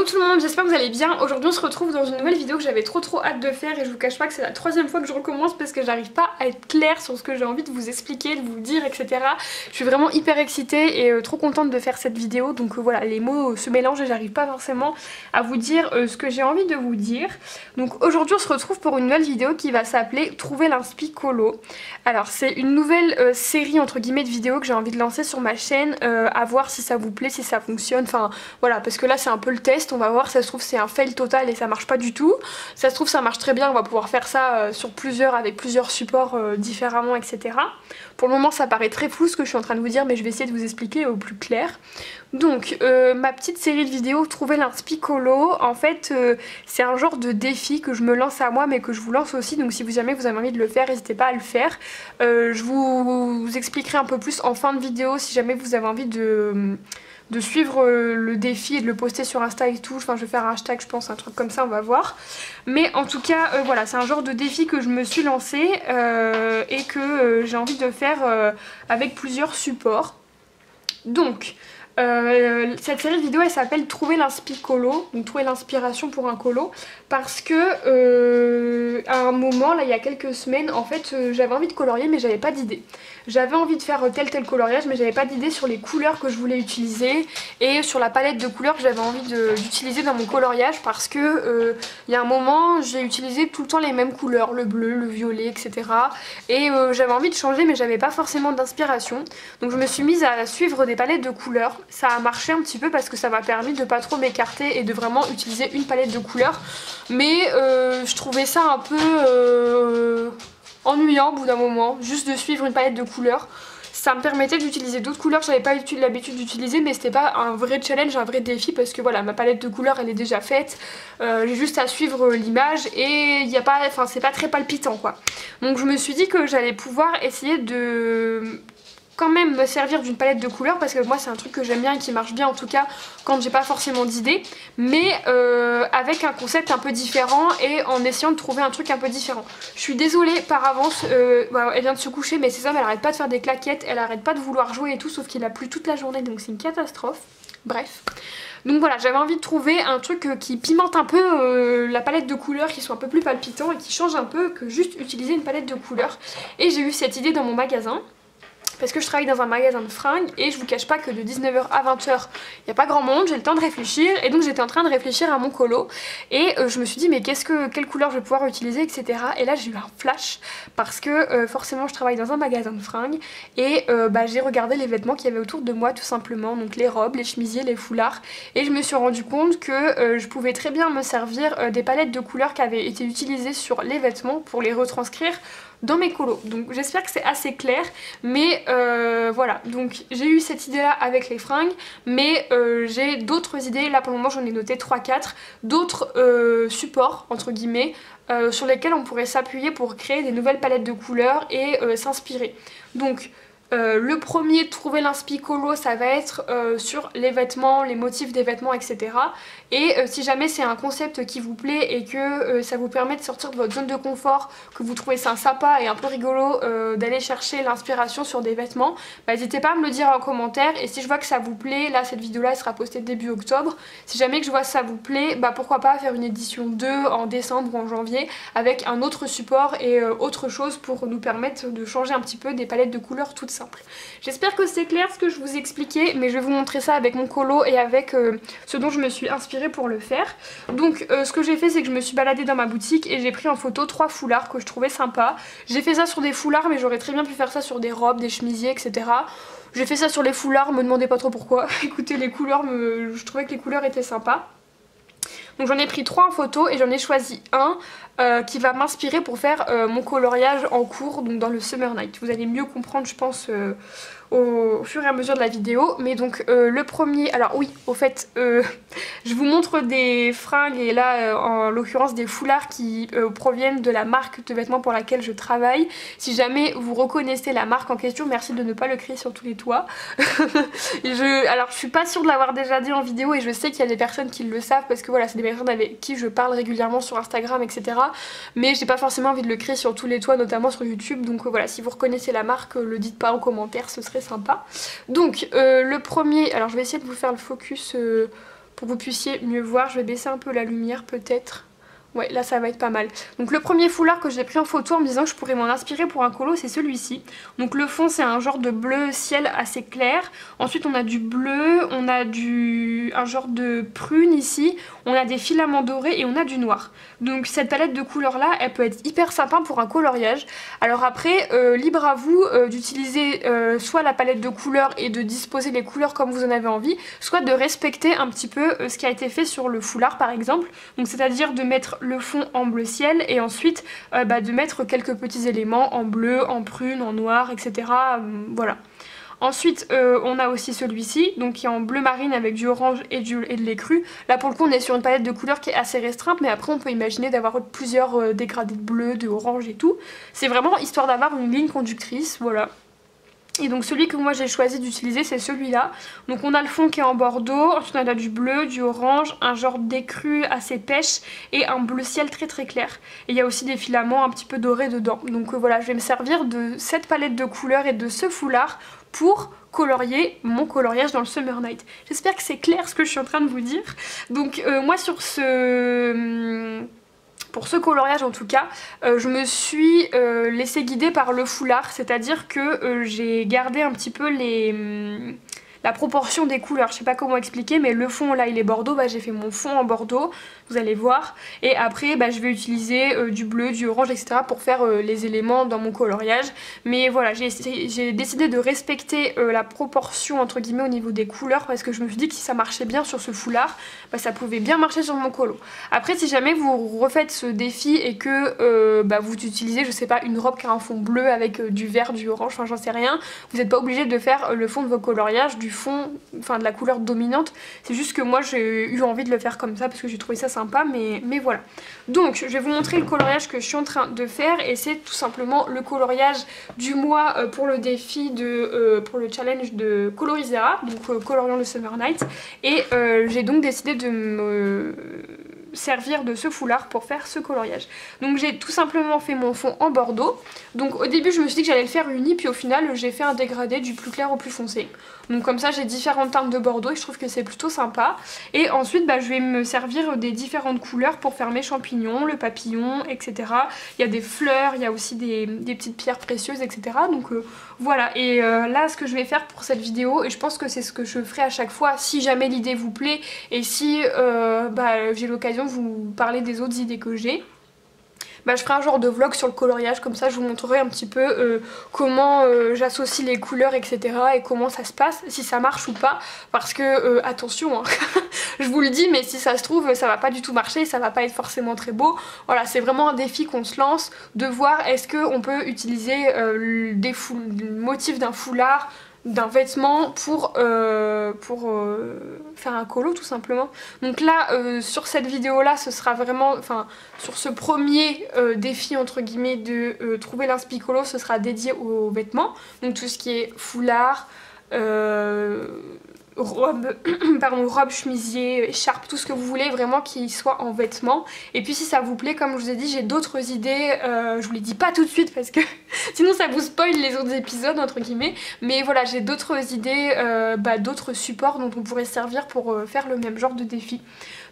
tout le monde, j'espère que vous allez bien. Aujourd'hui on se retrouve dans une nouvelle vidéo que j'avais trop hâte de faire et je vous cache pas que c'est la troisième fois que je recommence parce que j'arrive pas à être claire sur ce que j'ai envie de vous expliquer, de vous dire, etc. Je suis vraiment hyper excitée et trop contente de faire cette vidéo, donc voilà, les mots se mélangent et j'arrive pas forcément à vous dire ce que j'ai envie de vous dire. Donc aujourd'hui on se retrouve pour une nouvelle vidéo qui va s'appeler Trouver l'inspi colo. Alors c'est une nouvelle série entre guillemets de vidéos que j'ai envie de lancer sur ma chaîne, à voir si ça vous plaît, si ça fonctionne, enfin voilà, parce que là c'est un peu le test, on va voir, ça se trouve c'est un fail total et ça marche pas du tout, ça se trouve ça marche très bien, on va pouvoir faire ça sur avec plusieurs supports différemment, etc. Pour le moment ça paraît très flou ce que je suis en train de vous dire, mais je vais essayer de vous expliquer au plus clair. Donc ma petite série de vidéos Trouver l'inspi colo, en fait c'est un genre de défi que je me lance à moi mais que je vous lance aussi, donc si jamais vous avez envie de le faire, n'hésitez pas à le faire. Je vous expliquerai un peu plus en fin de vidéo si jamais vous avez envie de suivre le défi et de le poster sur Insta et tout. Enfin je vais faire un hashtag je pense, un truc comme ça, on va voir. Mais en tout cas voilà, c'est un genre de défi que je me suis lancé et que j'ai envie de faire avec plusieurs supports. Donc cette série de vidéos elle s'appelle Trouver l'inspi colo, donc trouver l'inspiration pour un colo, parce que à un moment là il y a quelques semaines en fait j'avais envie de colorier mais j'avais pas d'idée. J'avais envie de faire tel coloriage mais j'avais pas d'idée sur les couleurs que je voulais utiliser et sur la palette de couleurs que j'avais envie d'utiliser dans mon coloriage, parce que il y a un moment j'ai utilisé tout le temps les mêmes couleurs, le bleu, le violet, etc. Et j'avais envie de changer mais j'avais pas forcément d'inspiration, donc je me suis mise à suivre des palettes de couleurs. Ça a marché un petit peu parce que ça m'a permis de pas trop m'écarter et de vraiment utiliser une palette de couleurs, mais je trouvais ça un peu ennuyant au bout d'un moment, juste de suivre une palette de couleurs. Ça me permettait d'utiliser d'autres couleurs que j'avais pas l'habitude d'utiliser, mais c'était pas un vrai challenge, un vrai défi, parce que voilà, ma palette de couleurs elle est déjà faite, j'ai juste à suivre l'image et il y a pas, enfin c'est pas très palpitant quoi. Donc je me suis dit que j'allais pouvoir essayer de quand même me servir d'une palette de couleurs, parce que moi c'est un truc que j'aime bien et qui marche bien en tout cas quand j'ai pas forcément d'idée, mais avec un concept un peu différent et en essayant de trouver un truc un peu différent. Je suis désolée par avance, elle vient de se coucher mais Sésame elle arrête pas de faire des claquettes, elle arrête pas de vouloir jouer et tout, sauf qu'il a plu toute la journée donc c'est une catastrophe. Bref. Donc voilà, j'avais envie de trouver un truc qui pimente un peu la palette de couleurs, qui soit un peu plus palpitant et qui change un peu que juste utiliser une palette de couleurs. Et j'ai eu cette idée dans mon magasin, parce que je travaille dans un magasin de fringues et je vous cache pas que de 19h à 20h il n'y a pas grand monde, j'ai le temps de réfléchir, et donc j'étais en train de réfléchir à mon colo et je me suis dit mais quelle couleur je vais pouvoir utiliser, etc. Et là j'ai eu un flash parce que forcément je travaille dans un magasin de fringues et j'ai regardé les vêtements qu'il y avait autour de moi tout simplement, donc les robes, les chemisiers, les foulards, et je me suis rendu compte que je pouvais très bien me servir des palettes de couleurs qui avaient été utilisées sur les vêtements pour les retranscrire dans mes colos. Donc j'espère que c'est assez clair, mais voilà, donc j'ai eu cette idée là avec les fringues, mais j'ai d'autres idées, là pour le moment j'en ai noté 3-4, d'autres supports entre guillemets sur lesquels on pourrait s'appuyer pour créer des nouvelles palettes de couleurs et s'inspirer. Donc le premier, trouver l'inspi colo, ça va être sur les vêtements, les motifs des vêtements, etc. Et si jamais c'est un concept qui vous plaît et que ça vous permet de sortir de votre zone de confort, que vous trouvez ça sympa et un peu rigolo d'aller chercher l'inspiration sur des vêtements, n'hésitez pas à me le dire en commentaire. Et si je vois que ça vous plaît, là cette vidéo là elle sera postée début octobre, si jamais que je vois que ça vous plaît, pourquoi pas faire une édition 2 en décembre ou en janvier avec un autre support et autre chose pour nous permettre de changer un petit peu des palettes de couleurs toutes simples. J'espère que c'est clair ce que je vous expliquais, mais je vais vous montrer ça avec mon colo et avec ce dont je me suis inspirée pour le faire. Donc ce que j'ai fait, c'est que je me suis baladée dans ma boutique et j'ai pris en photo 3 foulards que je trouvais sympas. J'ai fait ça sur des foulards, mais j'aurais très bien pu faire ça sur des robes, des chemisiers, etc. J'ai fait ça sur les foulards, me demandez pas trop pourquoi. Écoutez, les couleurs, je trouvais que les couleurs étaient sympas. Donc j'en ai pris 3 en photo et j'en ai choisi un qui va m'inspirer pour faire mon coloriage en cours, donc dans le Summer Night. Vous allez mieux comprendre je pense au fur et à mesure de la vidéo. Mais donc le premier, alors oui au fait je vous montre des fringues et là en l'occurrence des foulards qui proviennent de la marque de vêtements pour laquelle je travaille. Si jamais vous reconnaissez la marque en question, merci de ne pas le crier sur tous les toits. Alors je suis pas sûre de l'avoir déjà dit en vidéo et je sais qu'il y a des personnes qui le savent parce que voilà, c'est des personnes avec qui je parle régulièrement sur Instagram, etc. Mais j'ai pas forcément envie de le crier sur tous les toits, notamment sur YouTube. Donc voilà, si vous reconnaissez la marque, le dites pas en commentaire, ce serait sympa. Donc le premier, alors je vais essayer de vous faire le focus pour que vous puissiez mieux voir. Je vais baisser un peu la lumière peut-être. Ouais, là ça va être pas mal. Donc le premier foulard que j'ai pris en photo en me disant que je pourrais m'en inspirer pour un colo, c'est celui-ci. Donc le fond c'est un genre de bleu ciel assez clair. Ensuite on a du bleu, on a un genre de prune ici, on a des filaments dorés et on a du noir. Donc cette palette de couleurs là, elle peut être hyper sympa pour un coloriage. Alors après, libre à vous d'utiliser soit la palette de couleurs et de disposer les couleurs comme vous en avez envie, soit de respecter un petit peu ce qui a été fait sur le foulard par exemple. Donc c'est-à-dire de mettre le fond en bleu ciel et ensuite de mettre quelques petits éléments en bleu, en prune, en noir, etc. Voilà. Ensuite on a aussi celui-ci, donc qui est en bleu marine avec du orange et de l'écru. Là pour le coup on est sur une palette de couleurs qui est assez restreinte, mais après on peut imaginer d'avoir plusieurs dégradés de bleu, de orange et tout. C'est vraiment histoire d'avoir une ligne conductrice, voilà. Et donc celui que moi j'ai choisi d'utiliser c'est celui-là. Donc on a le fond qui est en bordeaux, ensuite on a du bleu, du orange, un genre d'écru assez pêche et un bleu ciel très très clair. Et il y a aussi des filaments un petit peu dorés dedans. Donc voilà, je vais me servir de cette palette de couleurs et de ce foulard pour colorier mon coloriage dans le Summer Night. J'espère que c'est clair ce que je suis en train de vous dire. Donc moi pour ce coloriage en tout cas, je me suis laissée guider par le foulard, c'est-à-dire que j'ai gardé un petit peu la proportion des couleurs, je sais pas comment expliquer, mais le fond là il est bordeaux, j'ai fait mon fond en bordeaux, vous allez voir, et après je vais utiliser du bleu, du orange, etc. pour faire les éléments dans mon coloriage. Mais voilà, j'ai décidé de respecter la proportion entre guillemets au niveau des couleurs, parce que je me suis dit que si ça marchait bien sur ce foulard, ça pouvait bien marcher sur mon colo. Après si jamais vous refaites ce défi et que vous utilisez, je sais pas, une robe qui a un fond bleu avec du vert, du orange, enfin j'en sais rien, vous n'êtes pas obligé de faire le fond de vos coloriages du fond, enfin de la couleur dominante. C'est juste que moi j'ai eu envie de le faire comme ça parce que j'ai trouvé ça sympa, mais voilà. Donc je vais vous montrer le coloriage que je suis en train de faire, et c'est tout simplement le coloriage du mois pour le défi pour le challenge de Colorisera, donc coloriant le Summer Night. Et j'ai donc décidé de me servir de ce foulard pour faire ce coloriage. Donc j'ai tout simplement fait mon fond en bordeaux. Donc au début je me suis dit que j'allais le faire uni, puis au final j'ai fait un dégradé du plus clair au plus foncé. Donc comme ça j'ai différentes teintes de bordeaux et je trouve que c'est plutôt sympa. Et ensuite je vais me servir des différentes couleurs pour faire mes champignons, le papillon, etc. Il y a des fleurs, il y a aussi des petites pierres précieuses, etc. Donc voilà. Et là ce que je vais faire pour cette vidéo, et je pense que c'est ce que je ferai à chaque fois si jamais l'idée vous plaît et si j'ai l'occasion de vous parler des autres idées que j'ai, je ferai un genre de vlog sur le coloriage, comme ça je vous montrerai un petit peu comment j'associe les couleurs, etc. et comment ça se passe, si ça marche ou pas, parce que attention, hein, je vous le dis, mais si ça se trouve ça va pas du tout marcher, ça va pas être forcément très beau. Voilà, c'est vraiment un défi qu'on se lance, de voir est-ce qu'on peut utiliser le motif d'un foulard, d'un vêtement pour faire un colo tout simplement. Donc là sur cette vidéo là ce sera vraiment, enfin sur ce premier défi entre guillemets de trouver l'inspi colo, ce sera dédié aux vêtements, donc tout ce qui est foulard, robe, robe, chemisier, écharpe, tout ce que vous voulez vraiment qui soit en vêtements. Et puis si ça vous plaît, comme je vous ai dit, j'ai d'autres idées, je vous les dis pas tout de suite parce que sinon ça vous spoil les autres épisodes entre guillemets, mais voilà, j'ai d'autres idées, d'autres supports dont on pourrait se servir pour faire le même genre de défi.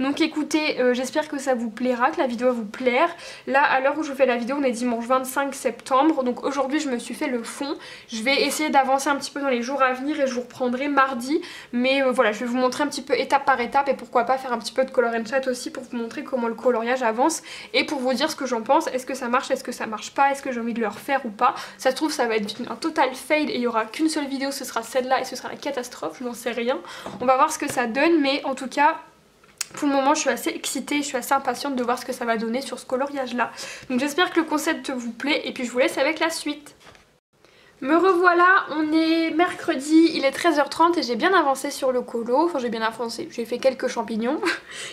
Donc écoutez, j'espère que ça vous plaira, que la vidéo va vous plaire. Là à l'heure où je vous fais la vidéo on est dimanche 25 septembre, donc aujourd'hui je me suis fait le fond. Je vais essayer d'avancer un petit peu dans les jours à venir et je vous reprendrai mardi. Mais voilà, je vais vous montrer un petit peu étape par étape et pourquoi pas faire un petit peu de color and chat aussi pour vous montrer comment le coloriage avance et pour vous dire ce que j'en pense. Est-ce que ça marche, est-ce que ça marche pas, est-ce que j'ai envie de le refaire ou pas. Ça se trouve ça va être un total fail et il y aura qu'une seule vidéo, ce sera celle-là et ce sera la catastrophe, je n'en sais rien. On va voir ce que ça donne, mais en tout cas pour le moment je suis assez excitée, je suis assez impatiente de voir ce que ça va donner sur ce coloriage là. Donc j'espère que le concept vous plaît et puis je vous laisse avec la suite. Me revoilà, on est mercredi, il est 13h30 et j'ai bien avancé sur le colo, enfin j'ai bien avancé, j'ai fait quelques champignons,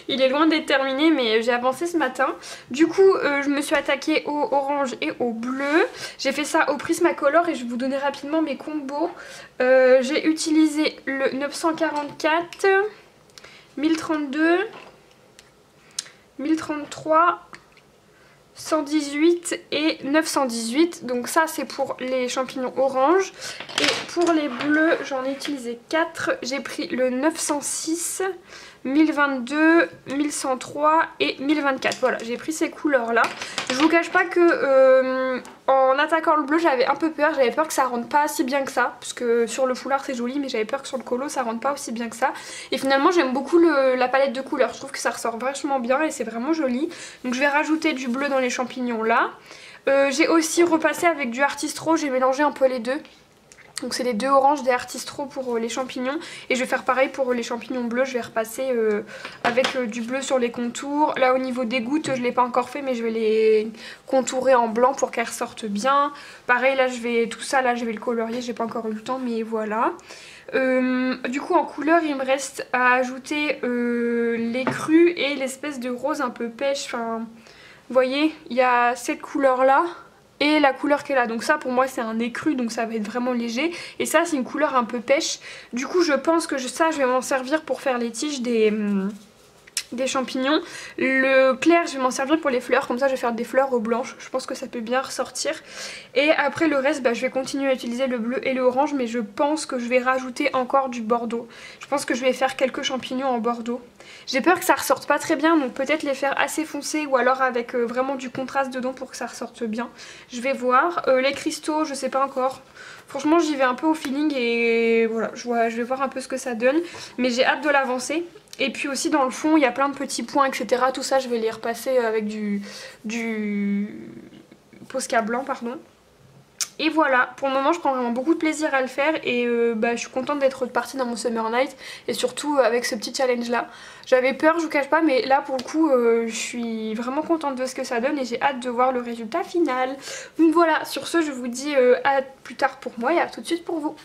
il est loin d'être terminé mais j'ai avancé ce matin. Du coup je me suis attaquée au orange et au bleu, j'ai fait ça au Prismacolor et je vais vous donner rapidement mes combos. J'ai utilisé le 944, 1032, 1033... 118 et 918, donc ça c'est pour les champignons orange. Et pour les bleus j'en ai utilisé 4, j'ai pris le 906, 1022, 1103 et 1024. Voilà, j'ai pris ces couleurs là. Je vous cache pas que en attaquant le bleu j'avais un peu peur. J'avais peur que ça rentre pas si bien que ça, parce que sur le foulard c'est joli, mais j'avais peur que sur le colo ça rentre pas aussi bien que ça. Et finalement j'aime beaucoup la palette de couleurs. Je trouve que ça ressort vachement bien et c'est vraiment joli. Donc je vais rajouter du bleu dans les champignons là. J'ai aussi repassé avec du Artistro, j'ai mélangé un peu les deux. Donc c'est les deux oranges des Artistro pour les champignons. Et je vais faire pareil pour les champignons bleus. Je vais repasser avec du bleu sur les contours. Là au niveau des gouttes je ne l'ai pas encore fait, mais je vais les contourer en blanc pour qu'elles ressortent bien. Pareil là tout ça là je vais le colorier, j'ai pas encore eu le temps, mais voilà. Du coup en couleur il me reste à ajouter les crus et l'espèce de rose un peu pêche. Enfin, vous voyez, il y a cette couleur là et la couleur qu'elle a, donc ça pour moi c'est un écru, donc ça va être vraiment léger, et ça c'est une couleur un peu pêche. Du coup je pense que ça je vais m'en servir pour faire les tiges des champignons. Le clair je vais m'en servir pour les fleurs, comme ça je vais faire des fleurs au blanches, je pense que ça peut bien ressortir. Et après le reste je vais continuer à utiliser le bleu et le orange, mais je pense que je vais rajouter encore du bordeaux. Je pense que je vais faire quelques champignons en bordeaux. J'ai peur que ça ressorte pas très bien, donc peut-être les faire assez foncés ou alors avec vraiment du contraste dedans pour que ça ressorte bien. Je vais voir. Les cristaux je sais pas encore. Franchement j'y vais un peu au feeling et voilà, je vais voir un peu ce que ça donne, mais j'ai hâte de l'avancer. Et puis aussi dans le fond il y a plein de petits points etc, tout ça je vais les repasser avec du Posca blanc pardon. Et voilà, pour le moment je prends vraiment beaucoup de plaisir à le faire et je suis contente d'être partie dans mon Summer Night et surtout avec ce petit challenge là. J'avais peur, je vous cache pas, mais là pour le coup je suis vraiment contente de ce que ça donne et j'ai hâte de voir le résultat final. Donc voilà, sur ce je vous dis à plus tard pour moi et à tout de suite pour vous.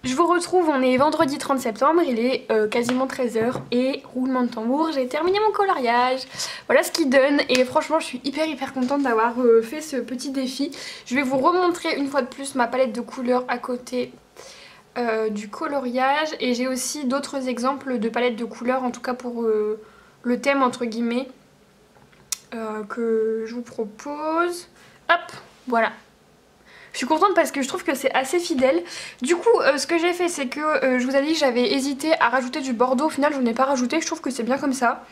Je vous retrouve, on est vendredi 30 septembre, il est quasiment 13 h et roulement de tambour, j'ai terminé mon coloriage. Voilà ce qu'il donne et franchement je suis hyper contente d'avoir fait ce petit défi. Je vais vous remontrer une fois de plus ma palette de couleurs à côté du coloriage, et j'ai aussi d'autres exemples de palettes de couleurs, en tout cas pour le thème entre guillemets que je vous propose. Hop, voilà. Je suis contente parce que je trouve que c'est assez fidèle. Du coup ce que j'ai fait c'est que je vous avais dit que j'avais hésité à rajouter du bordeaux. Au final je n'ai pas rajouté, je trouve que c'est bien comme ça.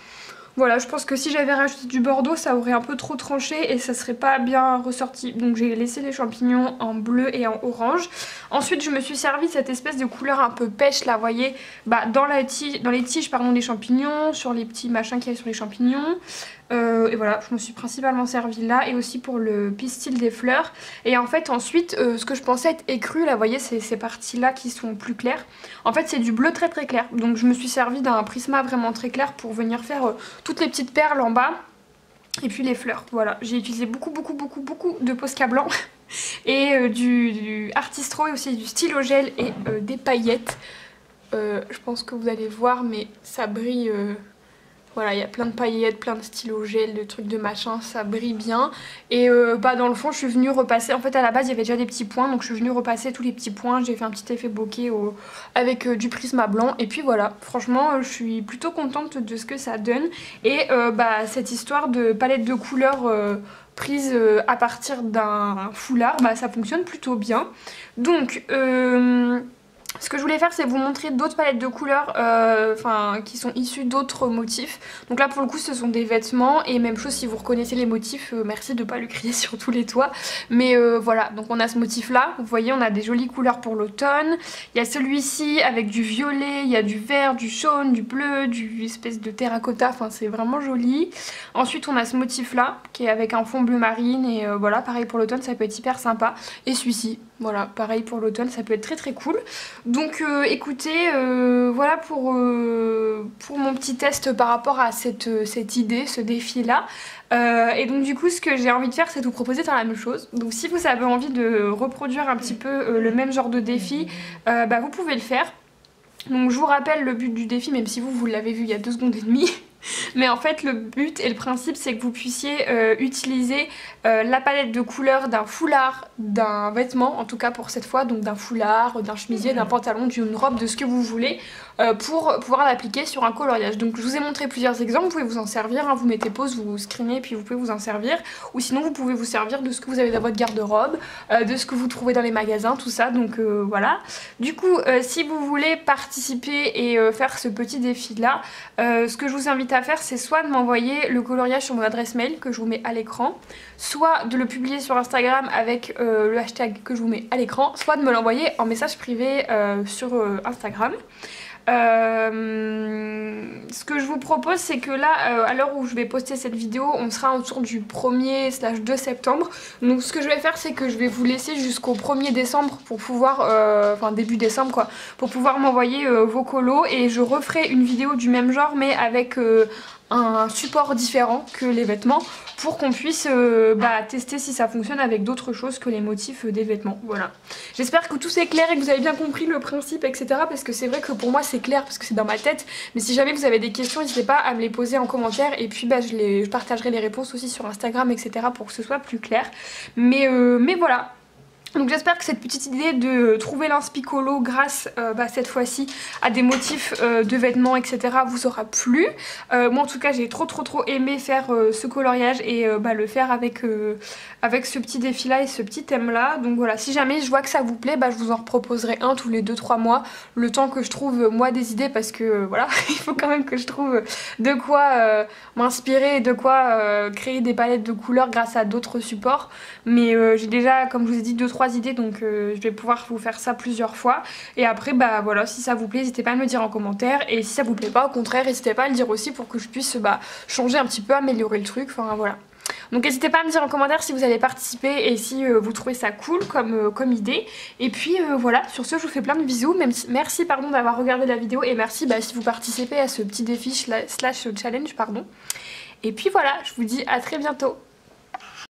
Voilà, je pense que si j'avais rajouté du bordeaux ça aurait un peu trop tranché et ça serait pas bien ressorti. Donc j'ai laissé les champignons en bleu et en orange. Ensuite je me suis servi de cette espèce de couleur un peu pêche là, vous voyez, dans les tiges pardon, des champignons, sur les petits machins qu'il y a sur les champignons. Et voilà, je me suis principalement servi là et aussi pour le pistil des fleurs. Et en fait ensuite ce que je pensais être écru là, vous voyez ces parties là qui sont plus claires, en fait c'est du bleu très clair. Donc je me suis servi d'un prisma vraiment très clair pour venir faire toutes les petites perles en bas et puis les fleurs. Voilà, j'ai utilisé beaucoup de Posca blanc et du Artistro et aussi du stylo gel et des paillettes. Je pense que vous allez voir mais ça brille. Voilà, il y a plein de paillettes, plein de stylos gel, de trucs de machin, ça brille bien. Et dans le fond je suis venue repasser, en fait à la base il y avait déjà des petits points, donc je suis venue repasser tous les petits points. J'ai fait un petit effet bokeh avec du prisma blanc. Et puis voilà, franchement je suis plutôt contente de ce que ça donne. Et cette histoire de palette de couleurs prise à partir d'un foulard, ça fonctionne plutôt bien. Donc ce que je voulais faire c'est vous montrer d'autres palettes de couleurs qui sont issues d'autres motifs. Donc là pour le coup ce sont des vêtements et même chose si vous reconnaissez les motifs, merci de pas le crier sur tous les toits. Mais voilà, donc on a ce motif là, vous voyez on a des jolies couleurs pour l'automne. Il y a celui-ci avec du violet, il y a du vert, du jaune, du bleu, du espèce de terracotta, enfin c'est vraiment joli. Ensuite on a ce motif là qui est avec un fond bleu marine et voilà, pareil pour l'automne ça peut être hyper sympa. Et celui-ci, voilà, pareil pour l'automne ça peut être très cool. Donc écoutez, voilà pour mon petit test par rapport à cette idée, ce défi là. Et donc du coup ce que j'ai envie de faire c'est de vous proposer de faire la même chose. Donc si vous avez envie de reproduire un petit peu le même genre de défi, vous pouvez le faire. Donc je vous rappelle le but du défi, même si vous l'avez vu il y a 2 secondes et demie. Mais en fait le but et le principe c'est que vous puissiez utiliser la palette de couleurs d'un foulard, d'un vêtement en tout cas pour cette fois, donc d'un foulard, d'un chemisier, d'un pantalon, d'une robe, de ce que vous voulez pour pouvoir l'appliquer sur un coloriage. Donc je vous ai montré plusieurs exemples, vous pouvez vous en servir, hein, vous mettez pause, vous screenez et puis vous pouvez vous en servir, ou sinon vous pouvez vous servir de ce que vous avez dans votre garde-robe, de ce que vous trouvez dans les magasins, tout ça, donc voilà. Du coup si vous voulez participer et faire ce petit défi là, ce que je vous invite à faire c'est soit de m'envoyer le coloriage sur mon adresse mail que je vous mets à l'écran, soit de le publier sur Instagram avec le hashtag que je vous mets à l'écran, soit de me l'envoyer en message privé sur Instagram. Ce que je vous propose c'est que là à l'heure où je vais poster cette vidéo on sera autour du 1er/2 septembre, donc ce que je vais faire c'est que je vais vous laisser jusqu'au 1er décembre pour pouvoir, enfin début décembre quoi, pour pouvoir m'envoyer vos colos et je referai une vidéo du même genre mais avec un support différent que les vêtements pour qu'on puisse tester si ça fonctionne avec d'autres choses que les motifs des vêtements. Voilà. J'espère que tout c'est clair et que vous avez bien compris le principe etc. parce que c'est vrai que pour moi c'est clair parce que c'est dans ma tête, mais si jamais vous avez des questions n'hésitez pas à me les poser en commentaire et puis je partagerai les réponses aussi sur Instagram etc. pour que ce soit plus clair. Mais voilà. Donc j'espère que cette petite idée de trouver l'inspicolo grâce cette fois-ci à des motifs de vêtements etc. vous aura plu. Moi en tout cas j'ai trop aimé faire ce coloriage et le faire avec ce petit défi là et ce petit thème là. Donc voilà, si jamais je vois que ça vous plaît, je vous en reproposerai un tous les 2-3 mois, le temps que je trouve moi des idées parce que voilà, il faut quand même que je trouve de quoi m'inspirer et de quoi créer des palettes de couleurs grâce à d'autres supports. Mais j'ai déjà, comme je vous ai dit, 2-3 idées donc je vais pouvoir vous faire ça plusieurs fois et après voilà, si ça vous plaît n'hésitez pas à me le dire en commentaire et si ça vous plaît pas au contraire n'hésitez pas à le dire aussi pour que je puisse changer un petit peu, améliorer le truc, enfin voilà. Donc n'hésitez pas à me dire en commentaire si vous allez participer et si vous trouvez ça cool comme idée. Et puis voilà, sur ce je vous fais plein de bisous, merci d'avoir regardé la vidéo et merci si vous participez à ce petit défi slash challenge pardon. Et puis voilà, je vous dis à très bientôt.